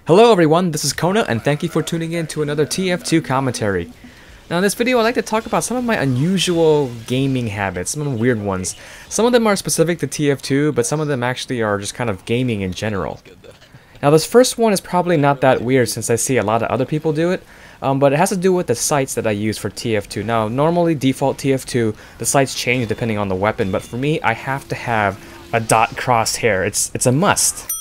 Hello everyone, this is Kona, and thank you for tuning in to another TF2 commentary. Now in this video I'd like to talk about some of my unusual gaming habits, some of the weird ones. Some of them are specific to TF2, but some of them actually are just kind of gaming in general. Now this first one is probably not that weird since I see a lot of other people do it, but it has to do with the sights that I use for TF2. Now normally default TF2, the sights change depending on the weapon, but for me I have to have a dot crosshair. It's a must.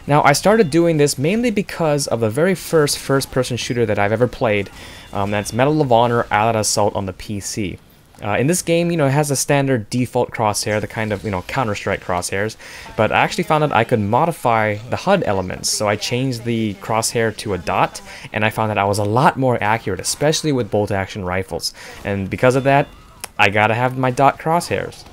Now, I started doing this mainly because of the very first-person shooter that I've ever played. That's Medal of Honor Allied Assault on the PC. In this game, it has a standard default crosshair, the kind of, Counter-Strike crosshairs. But I actually found that I could modify the HUD elements. So I changed the crosshair to a dot, and I found that I was a lot more accurate, especially with bolt-action rifles. And because of that, I gotta have my dot crosshairs.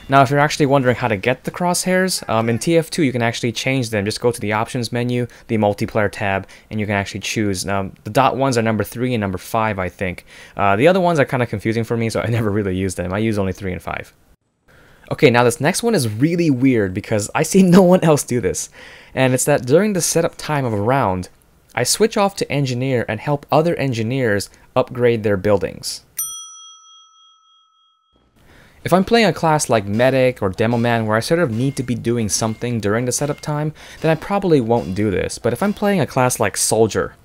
Now, if you're actually wondering how to get the crosshairs, in TF2 you can actually change them. Just go to the options menu, the multiplayer tab, and you can actually choose. Now, the dot ones are number 3 and number 5, I think. The other ones are kind of confusing for me, so I never really use them. I use only 3 and 5. Okay, now this next one is really weird because I see no one else do this. And it's that during the setup time of a round, I switch off to engineer and help other engineers upgrade their buildings. If I'm playing a class like Medic or Demoman where I sort of need to be doing something during the setup time, then I probably won't do this. But if I'm playing a class like Soldier,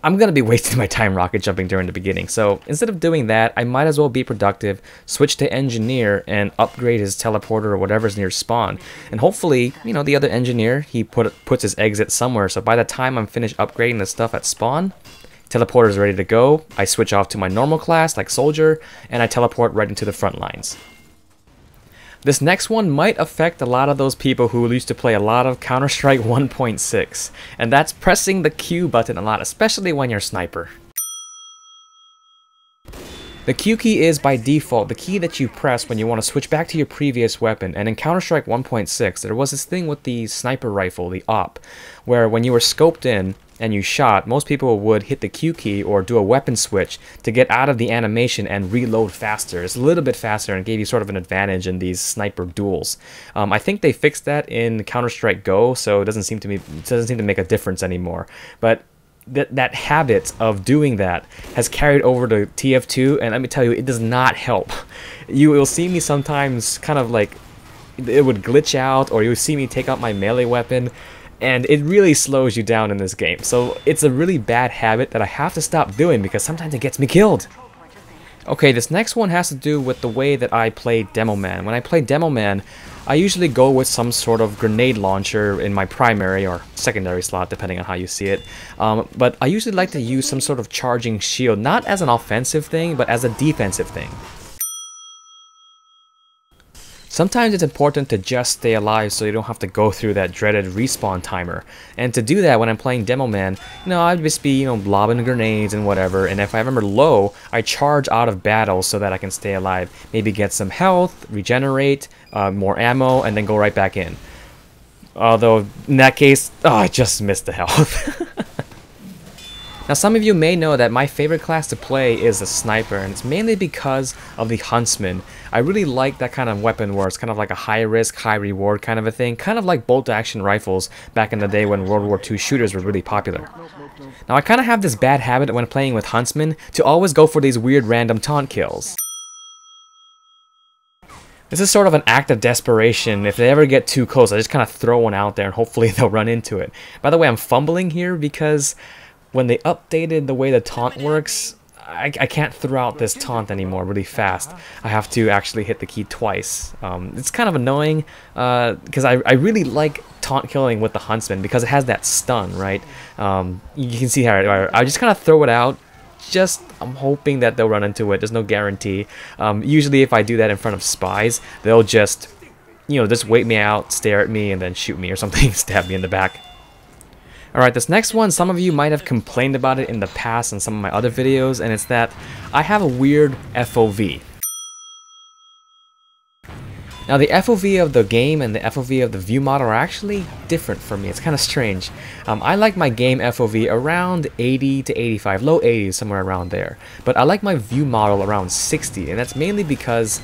I'm going to be wasting my time rocket jumping during the beginning. So instead of doing that, I might as well be productive, switch to Engineer, and upgrade his teleporter or whatever's near spawn. And hopefully, the other engineer, he puts his exit somewhere. So by the time I'm finished upgrading the stuff at spawn, teleporter is ready to go. I switch off to my normal class like Soldier, and I teleport right into the front lines. This next one might affect a lot of those people who used to play a lot of Counter-Strike 1.6, and that's pressing the Q button a lot, especially when you're a sniper. The Q key is, by default, the key that you press when you want to switch back to your previous weapon, and in Counter-Strike 1.6, there was this thing with the sniper rifle, the AWP, where when you were scoped in and you shot, most people would hit the Q key or do a weapon switch to get out of the animation and reload faster. It's a little bit faster and gave you sort of an advantage in these sniper duels. I think they fixed that in Counter-Strike Go, so it doesn't seem to make a difference anymore. But that habit of doing that has carried over to TF2, and let me tell you, it does not help. You will see me sometimes kind of like, it would glitch out, or you'll see me take out my melee weapon, and it really slows you down in this game. So it's a really bad habit that I have to stop doing because sometimes it gets me killed. Okay, this next one has to do with the way that I play Demoman. When I play Demoman, I usually go with some sort of grenade launcher in my primary or secondary slot, depending on how you see it. But I usually like to use some sort of charging shield, not as an offensive thing, but as a defensive thing. Sometimes it's important to just stay alive so you don't have to go through that dreaded respawn timer. And to do that when I'm playing Demoman, I'd just be, lobbing grenades and whatever, and if I remember low, I charge out of battle so that I can stay alive. Maybe get some health, regenerate, more ammo, and then go right back in. Although, in that case, I just missed the health. Now, some of you may know that my favorite class to play is a sniper, and it's mainly because of the Huntsman. I really like that kind of weapon where it's kind of like a high risk, high reward kind of a thing, kind of like bolt-action rifles back in the day when World War II shooters were really popular. Now, I kind of have this bad habit when playing with Huntsman to always go for these weird random taunt kills. This is sort of an act of desperation. If they ever get too close, I just kind of throw one out there and hopefully they'll run into it. By the way, I'm fumbling here because when they updated the way the taunt works, I can't throw out this taunt anymore really fast. I have to actually hit the key twice. It's kind of annoying because I really like taunt killing with the Huntsman because it has that stun, right? You can see how I just kind of throw it out. I'm hoping that they'll run into it. There's no guarantee. Usually if I do that in front of spies, they'll just wait me out, stare at me, and then shoot me or something, stab me in the back. Alright, this next one, some of you might have complained about it in the past in some of my other videos, and it's that I have a weird FOV. Now, the FOV of the game and the FOV of the view model are actually different for me. It's kind of strange. I like my game FOV around 80 to 85, low 80s, somewhere around there. But I like my view model around 60, and that's mainly because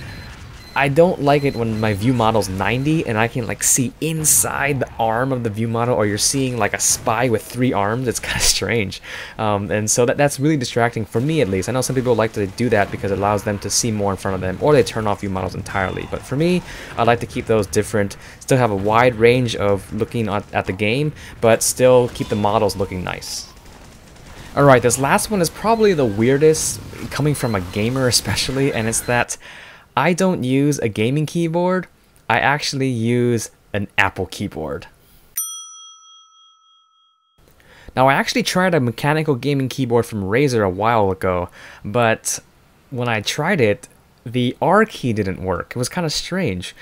I don't like it when my view model's 90 and I can like see inside the arm of the view model, or you're seeing like a spy with 3 arms. It's kind of strange, and so that's really distracting for me, at least. I know some people like to do that because it allows them to see more in front of them, or they turn off view models entirely. But for me, I like to keep those different, still have a wide range of looking at the game, but still keep the models looking nice. Alright, this last one is probably the weirdest, coming from a gamer especially, and it's that I don't use a gaming keyboard, I actually use an Apple keyboard. Now, I actually tried a mechanical gaming keyboard from Razer a while ago, but when I tried it, the R key didn't work. It was kind of strange.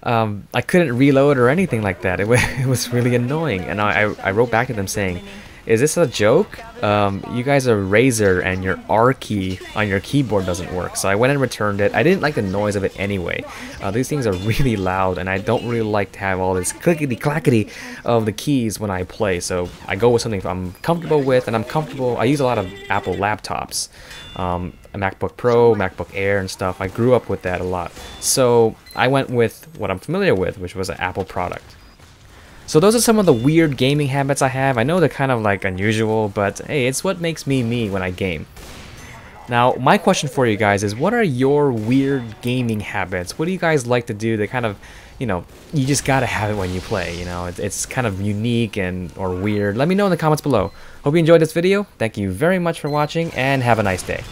I couldn't reload or anything like that. It was really annoying, and I wrote back to them saying, "Is this a joke? You guys are Razer and your R key on your keyboard doesn't work." So I went and returned it. I didn't like the noise of it anyway. These things are really loud, and I don't really like to have all this clickety-clackety of the keys when I play. So I go with something I'm comfortable with, and I use a lot of Apple laptops. A MacBook Pro, MacBook Air and stuff. I grew up with that a lot. So I went with what I'm familiar with, which was an Apple product. So those are some of the weird gaming habits I have. I know they're kind of like unusual, but hey, it's what makes me me when I game. Now, my question for you guys is, what are your weird gaming habits? What do you guys like to do that kind of, you just gotta have it when you play, It's kind of unique or weird. Let me know in the comments below. Hope you enjoyed this video. Thank you very much for watching, and have a nice day.